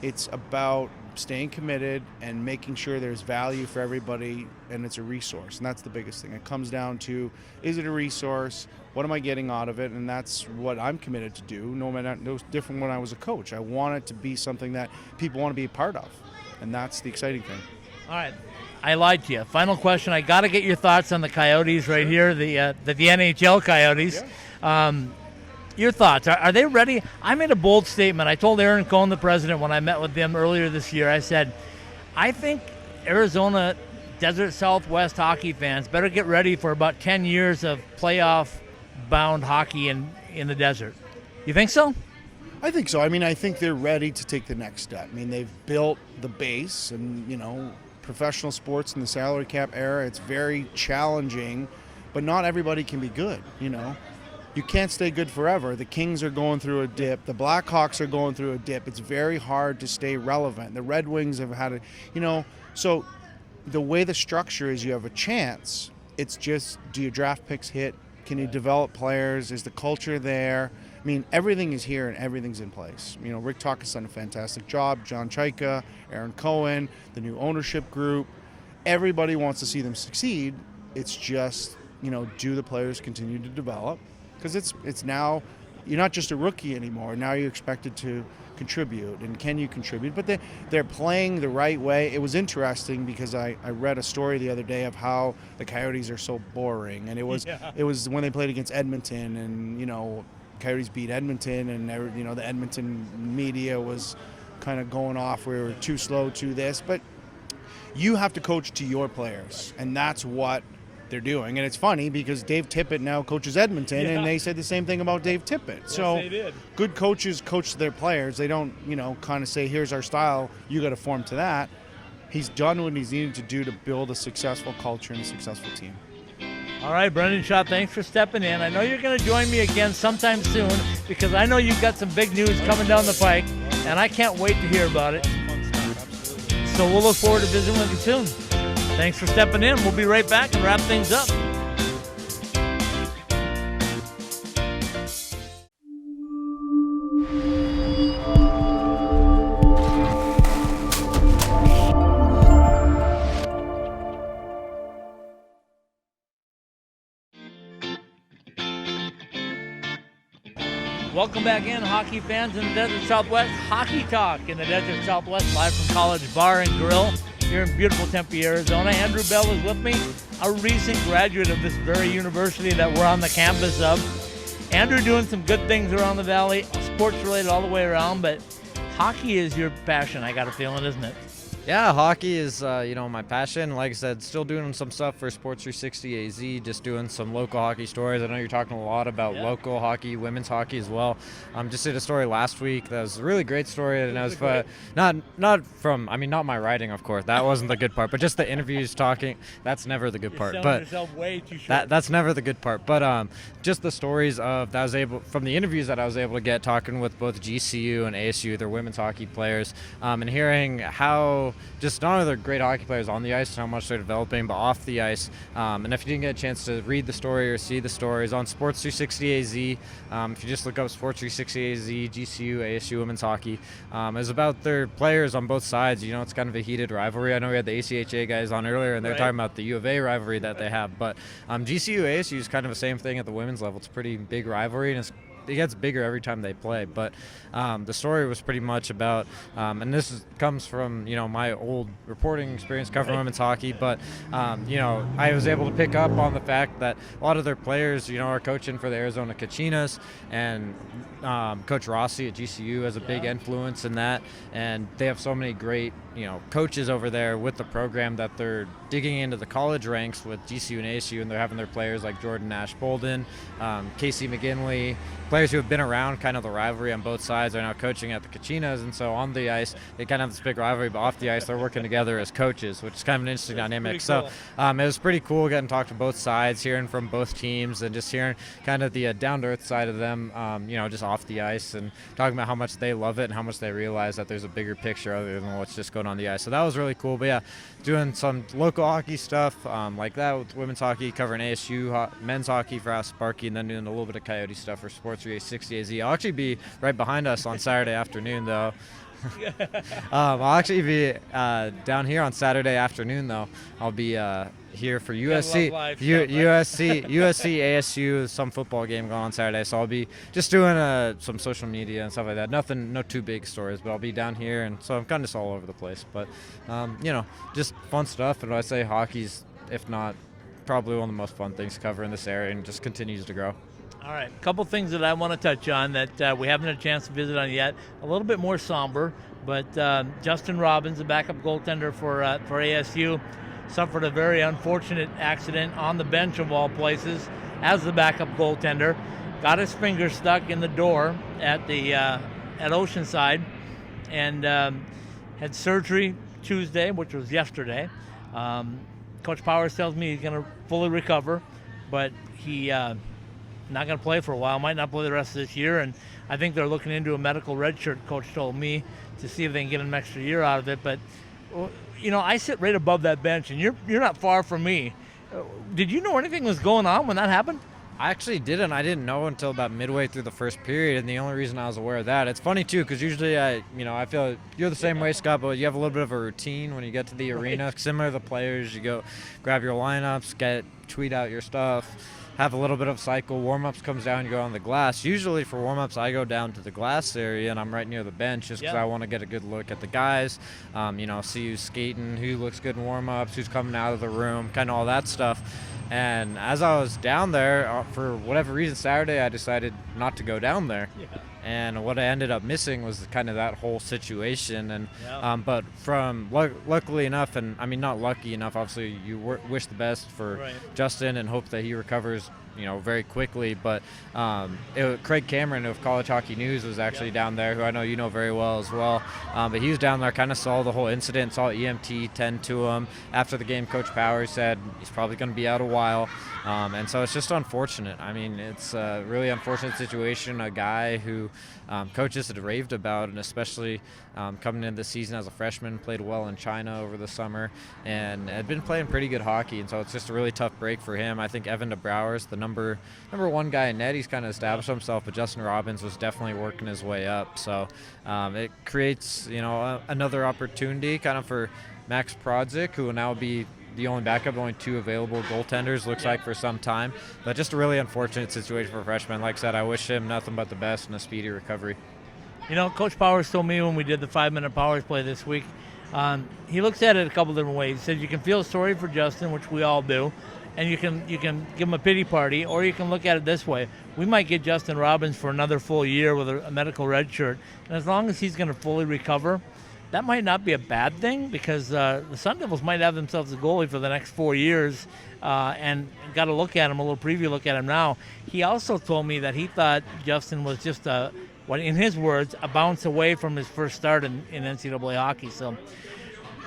It's about staying committed and making sure there's value for everybody, and it's a resource, and that's the biggest thing. It comes down to, is it a resource? What am I getting out of it? And that's what I'm committed to do. No different when I was a coach. I want it to be something that people want to be a part of, and that's the exciting thing. All right, I lied to you. Final question. I got to get your thoughts on the Coyotes right here, the NHL Coyotes. Yeah. Your thoughts, are they ready? I made a bold statement. I told Aaron Cohn, the president, when I met with them earlier this year, I said, I think Arizona Desert Southwest hockey fans better get ready for about 10 years of playoff-bound hockey in the desert. You think so? I think so. I think they're ready to take the next step. They've built the base, and, professional sports in the salary cap era, it's very challenging, but not everybody can be good, You can't stay good forever. The Kings are going through a dip. The Blackhawks are going through a dip. It's very hard to stay relevant. The Red Wings have had so the way the structure is, you have a chance. It's just, do your draft picks hit? Can you develop players? Is the culture there? Everything is here and everything's in place. Rick Talk has done a fantastic job. John Chaika, Aaron Cohen, the new ownership group. Everybody wants to see them succeed. It's just, do the players continue to develop? Because it's now you're not just a rookie anymore. Now you're expected to contribute, and can you contribute? But they're playing the right way. It was interesting because I read a story the other day of how the Coyotes are so boring, and it was when they played against Edmonton, and Coyotes beat Edmonton, and the Edmonton media was kind of going off, we were too slow to this, but you have to coach to your players, and that's what they're doing. And it's funny because Dave Tippett now coaches Edmonton, and they said the same thing about Dave Tippett. Yes, so they did. Good coaches coach their players. They don't, kind of say, here's our style, you got to form to that. He's done what he's needed to do to build a successful culture and a successful team. All right, Brendan Shaw, thanks for stepping in. I know you're going to join me again sometime soon because I know you've got some big news coming down the pike, and I can't wait to hear about it. So we'll look forward to visiting with you soon. Thanks for stepping in. We'll be right back and wrap things up. Welcome back in, hockey fans in the Desert Southwest. Hockey Talk in the Desert Southwest, live from College Bar and Grill here in beautiful Tempe, Arizona. Andrew Bell is with me, a recent graduate of this very university that we're on the campus of. Andrew doing some good things around the valley, sports related all the way around, but hockey is your passion, I got a feeling, isn't it? Yeah, hockey is, my passion. Like I said, still doing some stuff for Sports 360 AZ, just doing some local hockey stories. I know you're talking a lot about local hockey, women's hockey as well. Just did a story last week that was a really great story, and it was not my writing, of course. That wasn't the good part, but just the interviews talking. That's never the good part. But yourself way too short. that's never the good part. But just the stories from the interviews that I was able to get, talking with both GCU and ASU, their women's hockey players, and hearing how just not only they're great hockey players on the ice and how much they're developing, but off the ice. And if you didn't get a chance to read the story or see the stories on Sports 360 AZ, if you just look up Sports 360 AZ, GCU, ASU women's hockey, it's about their players on both sides. It's kind of a heated rivalry. I know we had the ACHA guys on earlier, and they're talking about the U of A rivalry that they have. But GCU, ASU is kind of the same thing at the women's level. It's a pretty big rivalry, and it gets bigger every time they play. But the story was pretty much about, and this comes from my old reporting experience covering women's hockey, but I was able to pick up on the fact that a lot of their players are coaching for the Arizona Cachinas, and Coach Rossi at GCU has a big influence in that, and they have so many great coaches over there with the program that they're digging into the college ranks with GCU and ASU, and they're having their players like Jordan Nash Bolden, Casey McGinley, players who have been around kind of the rivalry on both sides are now coaching at the Cachinas, and so on the ice they kind of have this big rivalry, but off the ice they're working together as coaches, which is kind of an interesting dynamic. Cool. So it was pretty cool getting to talk to both sides, hearing from both teams, and just hearing kind of the down-to-earth side of them, just off the ice, and talking about how much they love it and how much they realize that there's a bigger picture other than what's just going on the ice. So that was really cool. But yeah, doing some local hockey stuff like that with women's hockey, covering ASU men's hockey for Ask Sparky, and then doing a little bit of Coyote stuff for Sports 360 AZ. I'll actually be right behind us on Saturday afternoon, though. I'll actually be down here on Saturday afternoon, though. I'll be here for USC, ASU, some football game going on Saturday. So I'll be just doing some social media and stuff like that. No too big stories, but I'll be down here, and so I'm kind of just all over the place. But just fun stuff. And I say hockey's, if not probably one of the most fun things to cover in this area, and just continues to grow. All right, a couple things that I want to touch on that we haven't had a chance to visit on yet. A little bit more somber, but Justin Robbins, the backup goaltender for ASU, suffered a very unfortunate accident on the bench of all places as the backup goaltender. Got his finger stuck in the door at Oceanside, and had surgery Tuesday, which was yesterday. Coach Powers tells me he's going to fully recover, but he not going to play for a while, might not play the rest of this year, and I think they're looking into a medical redshirt, Coach told me, to see if they can get an extra year out of it. But I sit right above that bench, and you're not far from me. Did you know anything was going on when that happened? I actually didn't. I didn't know until about midway through the first period, and the only reason I was aware of that, it's funny too, because usually I feel you're the same way, Scott, but you have a little bit of a routine when you get to the arena. Similar to the players, you go grab your lineups, tweet out your stuff, have a little bit of cycle. Warm-ups comes down, you go on the glass. Usually for warm-ups, I go down to the glass area, and I'm right near the bench just because I want to get a good look at the guys, see who's skating, who looks good in warm-ups, who's coming out of the room, kind of all that stuff. And as I was down there, for whatever reason, Saturday, I decided not to go down there. Yeah. And what I ended up missing was kind of that whole situation. And but from luckily enough, and I mean not lucky enough, obviously you wish the best for Justin and hope that he recovers, very quickly. But Craig Cameron of College Hockey News was actually down there, who I know you know very well as well. But he was down there, kind of saw the whole incident, saw EMT tend to him. After the game, Coach Powers said he's probably going to be out a while. And so it's just unfortunate. I mean, it's a really unfortunate situation. A guy who coaches had raved about, and especially coming into the season as a freshman, played well in China over the summer, and had been playing pretty good hockey. And so it's just a really tough break for him. I think Evan DeBrouwer's the number one guy in net. He's kind of established himself, but Justin Robbins was definitely working his way up. So it creates, another opportunity kind of for Max Prodzik, who will now be the only backup, only 2 available goaltenders, looks like, for some time. But just a really unfortunate situation for a freshman. Like I said, I wish him nothing but the best and a speedy recovery. Coach Powers told me when we did the 5-minute Powers play this week, he looks at it a couple different ways. He said you can feel sorry for Justin, which we all do, and you can give him a pity party, or you can look at it this way. We might get Justin Robbins for another full year with a medical red shirt, and as long as he's going to fully recover, that might not be a bad thing, because the Sun Devils might have themselves a goalie for the next 4 years, and got to look at him, a little preview look at him now. He also told me that he thought Justin was just, in his words, a bounce away from his first start in NCAA hockey. So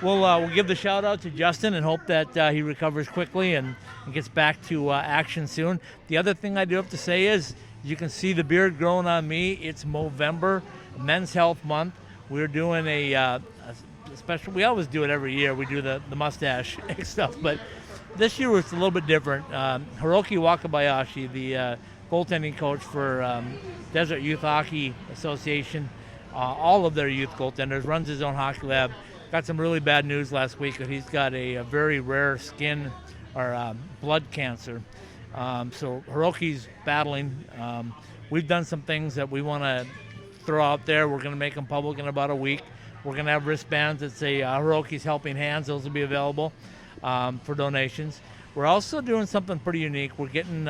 we'll give the shout out to Justin and hope that he recovers quickly and gets back to action soon. The other thing I do have to say is, you can see the beard growing on me. It's Movember, Men's Health Month. We're doing a special. We always do it every year. We do the mustache stuff, but this year it's a little bit different. Hiroki Wakabayashi, the goaltending coach for Desert Youth Hockey Association, all of their youth goaltenders, runs his own hockey lab. Got some really bad news last week that he's got a very rare skin or blood cancer. So Hiroki's battling. We've done some things that we want to throw out there. We're going to make them public in about a week. We're going to have wristbands that say Hiroki's Helping Hands. Those will be available for donations. We're also doing something pretty unique. We're getting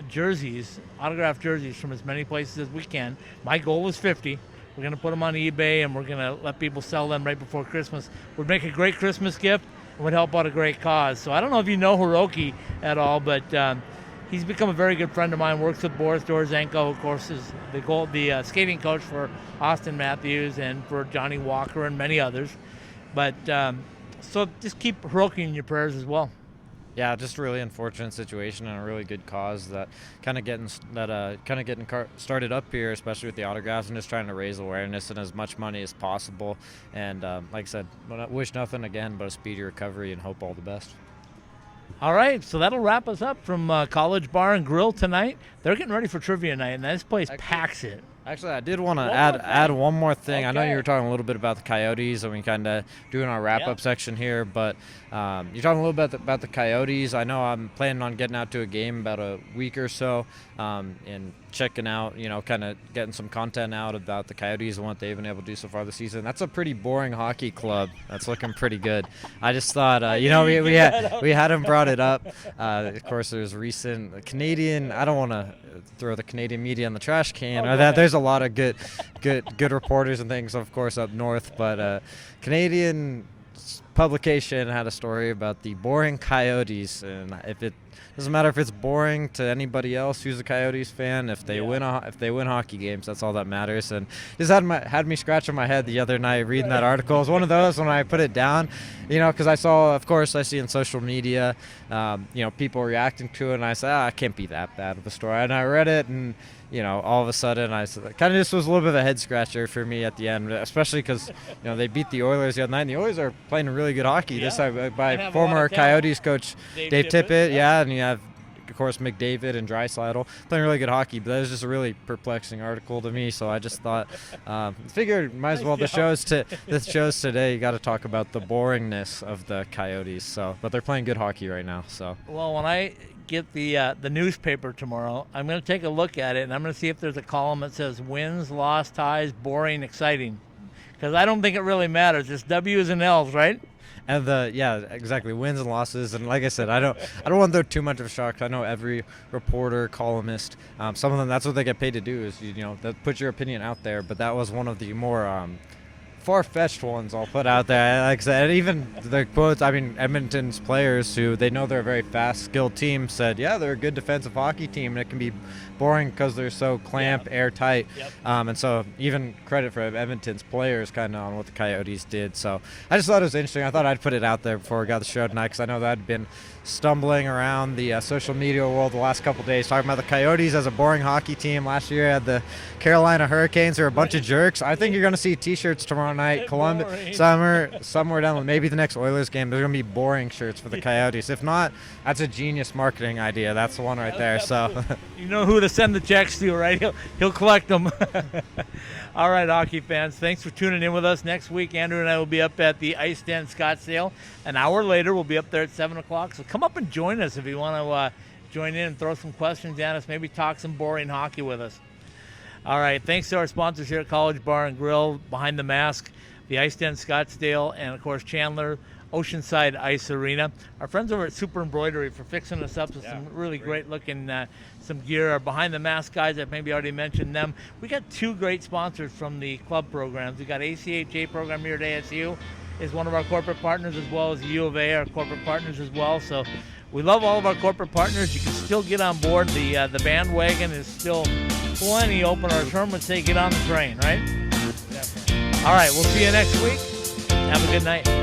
jerseys, autographed jerseys, from as many places as we can. My goal is 50. We're going to put them on eBay, and we're going to let people sell them right before Christmas. Would make a great Christmas gift and would help out a great cause. So I don't know if you know Hiroki at all, but he's become a very good friend of mine. Works with Boris Dorzenko, of course, is the skating coach for Austin Matthews and for Johnny Walker and many others. But so just keep Hiroki in your prayers as well. Yeah, just a really unfortunate situation and a really good cause that kind of getting started up here, especially with the autographs, and just trying to raise awareness and as much money as possible. And like I said, wish nothing again but a speedy recovery and hope all the best. All right, so that'll wrap us up from College Bar and Grill tonight. They're getting ready for trivia night, and this place packs it. Actually, I did want to add one more thing. Okay. I know you were talking a little bit about the Coyotes, and we kind of doing our wrap-up section here, but you're talking a little bit about the Coyotes. I know I'm planning on getting out to a game about a week or so and checking out, kind of getting some content out about the Coyotes and what they've been able to do so far this season. That's a pretty boring hockey club. That's looking pretty good. I just thought, we hadn't brought it up. Of course, there's recent Canadian. I don't want to throw the Canadian media in the trash can, or that there's a lot of good reporters and things, of course, up north. But Canadian publication had a story about the boring Coyotes, and if it doesn't matter if it's boring to anybody else who's a Coyotes fan, if they win hockey games, that's all that matters. And just had me scratching my head the other night reading that article. It was one of those when I put it down, because I see in social media, people reacting to it, and I said, it can't be that bad of a story. And I read it, and all of a sudden, I kind of just was a little bit of a head scratcher for me at the end, especially because they beat the Oilers the other night. And the Oilers are playing really good hockey this time by former Coyotes coach Dave Tippett. Yeah, and you have, of course, McDavid and Draisaitl playing really good hockey. But that was just a really perplexing article to me. So I just thought, figured might as well this show's today. You got to talk about the boringness of the Coyotes. But they're playing good hockey right now. So well, when I get the newspaper tomorrow, I'm going to take a look at it, and I'm going to see if there's a column that says wins, loss, ties, boring, exciting. Because I don't think it really matters. It's W's and L's, right? And exactly, wins and losses. And like I said, I don't want to throw too much of a shock. I know every reporter, columnist, some of them, that's what they get paid to do, is that put your opinion out there. But that was one of the more far-fetched ones I'll put out there. Like I said, even the quotes, Edmonton's players, who they know they're a very fast, skilled team, said, yeah, they're a good defensive hockey team, and it can be boring because they're so airtight. Yep. And so even credit for Edmonton's players kind of on what the Coyotes did. So I just thought it was interesting. I thought I'd put it out there before we got the show tonight, because I know that had been stumbling around the social media world the last couple days, talking about the Coyotes as a boring hockey team. Last year had the Carolina Hurricanes, who are a bunch of jerks. I think you're going to see T-shirts tomorrow night. Columbus, somewhere down, maybe the next Oilers game, there's going to be boring shirts for the Coyotes. If not, that's a genius marketing idea. That's the one right there. So you know who to send the checks to, right? He'll collect them. All right, hockey fans, thanks for tuning in with us. Next week, Andrew and I will be up at the Ice Den Scottsdale. An hour later, we'll be up there at 7 o'clock. So come up and join us if you want to join in and throw some questions at us, maybe talk some boring hockey with us. All right, thanks to our sponsors here at College Bar and Grill, Behind the Mask, the Ice Den Scottsdale, and, of course, Chandler Oceanside Ice Arena. Our friends over at Super Embroidery for fixing us up with some really great looking some gear. Our Behind the Mask guys, I've maybe already mentioned them. We got two great sponsors from the club programs. We got ACHA program here at ASU is one of our corporate partners, as well as the U of A, our corporate partners as well. So we love all of our corporate partners. You can still get on board. The bandwagon is still plenty open, or as Herman would say, get on the train, right? Definitely. All right, we'll see you next week. Have a good night.